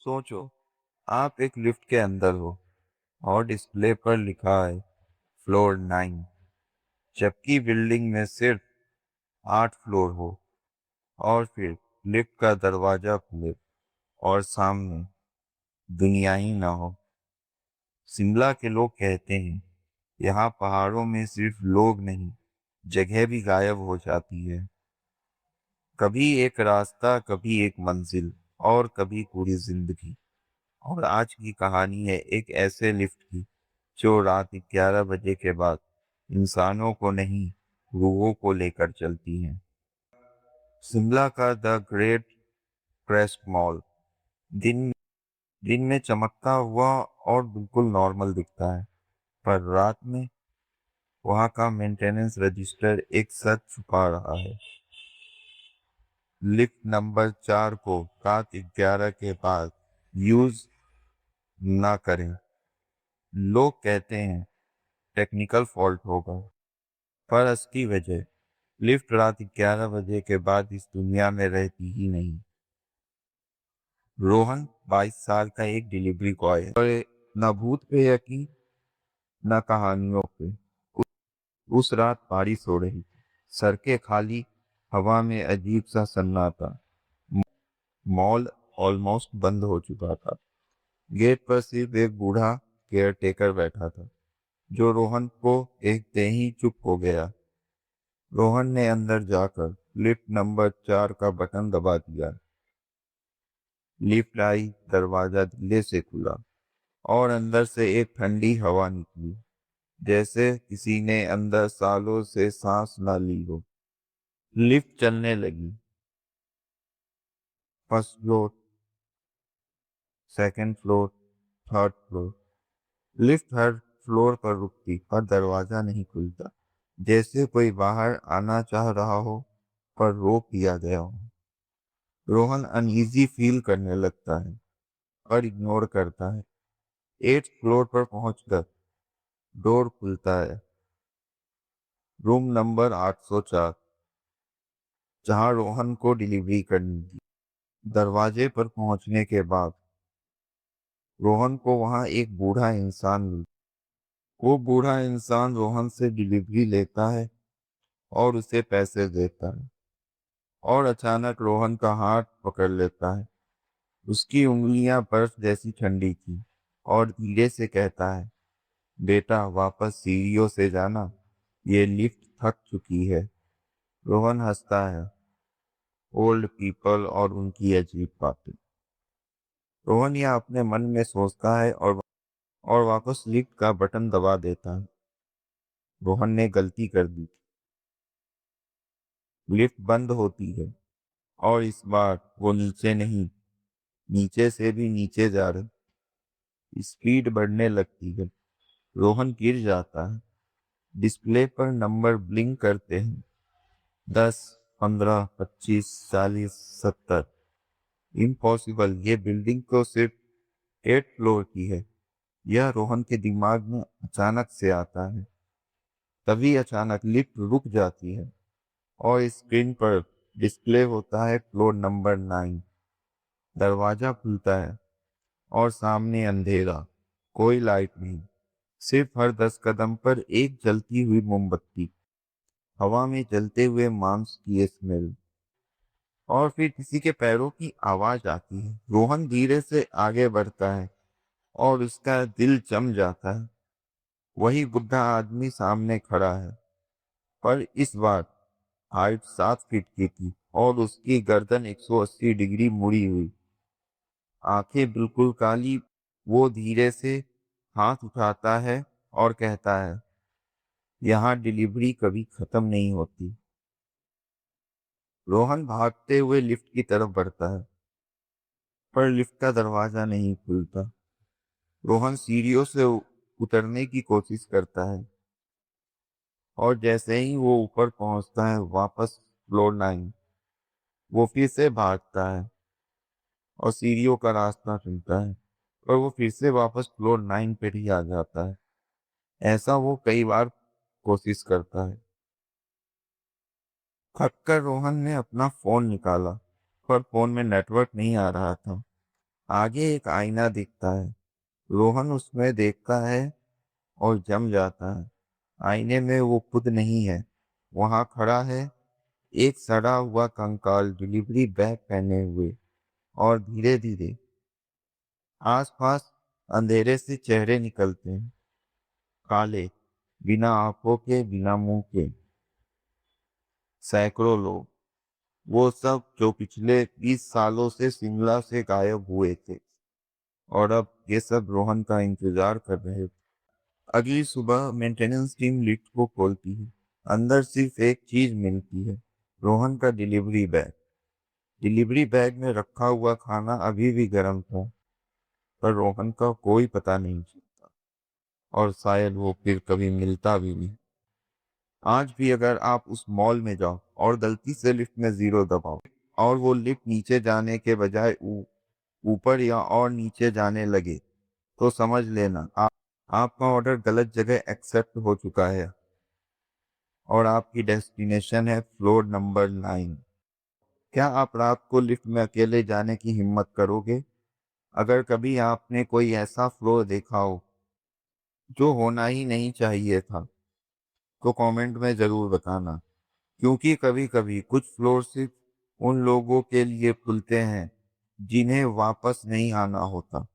सोचो, आप एक लिफ्ट के अंदर हो और डिस्प्ले पर लिखा है फ्लोर 9, जबकि बिल्डिंग में सिर्फ 8 फ्लोर हो। और फिर लिफ्ट का दरवाजा खुले और सामने दुनिया ही ना हो। शिमला के लोग कहते हैं यहाँ पहाड़ों में सिर्फ लोग नहीं, जगह भी गायब हो जाती है। कभी एक रास्ता, कभी एक मंजिल, और कभी पूरी जिंदगी। और आज की कहानी है एक ऐसे लिफ्ट की जो रात 11 बजे के बाद इंसानों को नहीं, रूहों को लेकर चलती है। शिमला का द ग्रेट क्रेस्ट मॉल दिन दिन में चमकता हुआ और बिल्कुल नॉर्मल दिखता है, पर रात में वहाँ का मेंटेनेंस रजिस्टर एक सच छुपा रहा है। लिफ्ट नंबर 4 को रात 11 के बाद यूज ना करें। लोग कहते हैं टेक्निकल फॉल्ट होगा, पर असली वजह लिफ्ट रात 11 बजे के बाद इस दुनिया में रहती ही नहीं। रोहन 22 साल का एक डिलीवरी बॉय है, और न भूत पे यकीन, न कहानियों पे। उस रात बारिश हो रही थी, सड़कें खाली, हवा में अजीब सा सन्नाटा। मॉल ऑलमोस्ट बंद हो चुका था। गेट पर सिर्फ एक बूढ़ा केयर टेकर बैठा था, जो रोहन को देखते ही चुप हो गया। रोहन ने अंदर जाकर लिफ्ट नंबर 4 का बटन दबा दिया। लिफ्ट आई, दरवाजा धीरे से खुला और अंदर से एक ठंडी हवा निकली, जैसे किसी ने अंदर सालों से सांस ना ली हो। लिफ्ट चलने लगी। First floor, second floor, third floor. Lift हर फ्लोर पर रुकती, पर दरवाजा नहीं खुलता, जैसे कोई बाहर आना चाह रहा हो पर रोक दिया गया हो। रोहन अनईजी फील करने लगता है और इग्नोर करता है। 8th फ्लोर पर पहुंचकर डोर खुलता है। रूम नंबर 804, जहां रोहन को डिलीवरी करनी थी। दरवाजे पर पहुंचने के बाद रोहन को वहां एक बूढ़ा इंसान मिलता। वो बूढ़ा इंसान रोहन से डिलीवरी लेता है और उसे पैसे देता है, और अचानक रोहन का हाथ पकड़ लेता है। उसकी उंगलियां बर्फ जैसी ठंडी थी और धीरे से कहता है, बेटा वापस सीढ़ियों से जाना, ये लिफ्ट थक चुकी है। रोहन हंसता है। ओल्ड पीपल और उनकी अजीब बातें। रोहन यह अपने मन में सोचता है और वापस लिफ्ट का बटन दबा देता है। रोहन ने गलती कर दी। लिफ्ट बंद होती है और इस बार वो नीचे नहीं, नीचे से भी नीचे जा रहे। स्पीड बढ़ने लगती है। रोहन गिर जाता है। डिस्प्ले पर नंबर ब्लिंक करते हैं। 10, 15, 25, 40, 70। इम्पॉसिबल, ये बिल्डिंग तो सिर्फ 8 फ्लोर की है। यह रोहन के दिमाग में अचानक से आता है। तभी अचानक लिफ्ट रुक जाती है और स्क्रीन पर डिस्प्ले होता है फ्लोर नंबर 9। दरवाजा खुलता है और सामने अंधेरा, कोई लाइट नहीं, सिर्फ हर 10 कदम पर एक जलती हुई मोमबत्ती, हवा में जलते हुए मांस की स्मेल। और फिर किसी के पैरों की आवाज आती है। रोहन धीरे से आगे बढ़ता है और उसका दिल जम जाता है। वही बुढ़ा आदमी सामने खड़ा है, पर इस बार हाइट 7 फीट की थी और उसकी गर्दन 180 डिग्री मुड़ी हुई, आंखें बिल्कुल काली। वो धीरे से हाथ उठाता है और कहता है, यहाँ डिलीवरी कभी खत्म नहीं होती। रोहन भागते हुए लिफ्ट की तरफ बढ़ता है, पर लिफ्ट का दरवाजा नहीं खुलता। रोहन सीढ़ियों से उतरने की कोशिश करता है, और जैसे ही वो ऊपर पहुंचता है, वापस फ्लोर 9, वो फिर से भागता है और सीढ़ियों का रास्ता चुनता है, पर वो फिर से वापस फ्लोर 9 पे ही आ जाता है। ऐसा वो कई बार कोशिश करता है। थक कर रोहन ने अपना फोन निकाला, पर फोन में नेटवर्क नहीं आ रहा था। आगे एक आईना दिखता है। रोहन उसमें देखता है और जम जाता है। आईने में वो खुद नहीं है। वहां खड़ा है एक सड़ा हुआ कंकाल डिलीवरी बैग पहने हुए। और धीरे धीरे आसपास अंधेरे से चेहरे निकलते हैं, काले, बिना आंखों के, बिना मुंह के। सैकड़ों लोग, वो सब जो पिछले 20 सालों से शिमला से गायब हुए थे और अब ये सब रोहन का इंतजार कर रहे थे। अगली सुबह मेंटेनेंस टीम लिफ्ट को खोलती है। अंदर सिर्फ एक चीज मिलती है, रोहन का डिलीवरी बैग। डिलीवरी बैग में रखा हुआ खाना अभी भी गर्म था, पर रोहन का कोई पता नहीं चलता और शायद वो फिर कभी मिलता भी नहीं। आज भी अगर आप उस मॉल में जाओ और गलती से लिफ्ट में जीरो दबाओ और वो लिफ्ट नीचे जाने के बजाय ऊपर या और नीचे जाने लगे, तो समझ लेना आपका ऑर्डर गलत जगह एक्सेप्ट हो चुका है और आपकी डेस्टिनेशन है फ्लोर नंबर 9। क्या आप रात को लिफ्ट में अकेले जाने की हिम्मत करोगे? अगर कभी आपने कोई ऐसा फ्लोर देखा हो जो होना ही नहीं चाहिए था, तो कमेंट में जरूर बताना, क्योंकि कभी कभी कुछ फ्लोर सिर्फ उन लोगों के लिए खुलते हैं जिन्हें वापस नहीं आना होता।